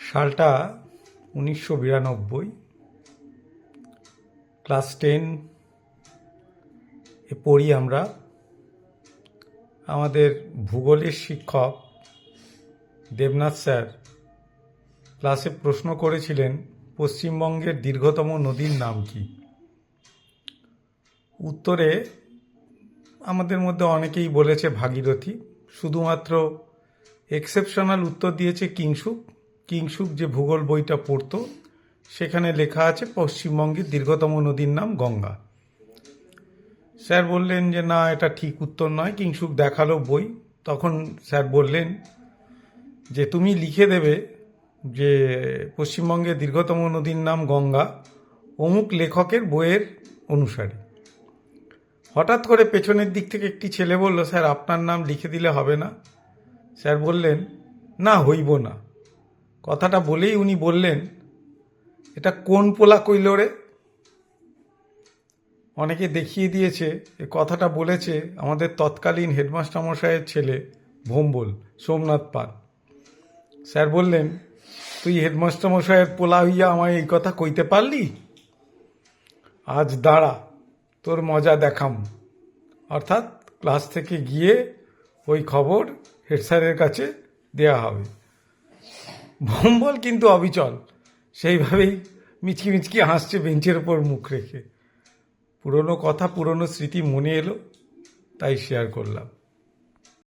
সালটা 1992। ক্লাস 10 এ পড়ি আমরা। আমাদের ভূগোলের শিক্ষক দেবনাথ স্যার ক্লাসে প্রশ্ন করেছিলেন, পশ্চিমবঙ্গের দীর্ঘতম নদীর নাম কি? উত্তরে আমাদের মধ্যে অনেকেই বলেছে ভাগীরথী। শুধুমাত্র এক্সেপশনাল উত্তর দিয়েছে কিংশুক। কিংশুক যে ভূগোল বইটা পড়তো সেখানে লেখা আছে পশ্চিমবঙ্গের দীর্ঘতম নদীর নাম গঙ্গা। স্যার বললেন যে না, এটা ঠিক উত্তর নয়। কিংশুক দেখালো বই। তখন স্যার বললেন যে তুমি লিখে দেবে যে পশ্চিমবঙ্গের দীর্ঘতম নদীর নাম গঙ্গা অমুক লেখকের বইয়ের অনুসারে। হঠাৎ করে পেছনের দিক থেকে একটি ছেলে বলল, স্যার আপনার নাম লিখে দিলে হবে না? স্যার বললেন, না, হইব না। কথাটা বলেই উনি বললেন, এটা কোন পোলা কইল রে? অনেকে দেখিয়ে দিয়েছে এ কথাটা বলেছে আমাদের তৎকালীন হেডমাস্টার মশাইয়ের ছেলে ভোম্বল, সোমনাথ পাল। স্যার বললেন, তুই হেডমাস্টার মশাইয়ের পোলা হইয়া আমায় এই কথা কইতে পারলি? আজ দাঁড়া, তোর মজা দেখাম। অর্থাৎ ক্লাস থেকে গিয়ে ওই খবর হেড স্যারের কাছে দেয়া হবে। ভোম্বল কিন্তু অবিচল, সেইভাবেই মিচকি মিচকি হাসছে বেঞ্চের ওপর মুখ রেখে। পুরনো কথা, পুরনো স্মৃতি মনে এলো, তাই শেয়ার করলাম।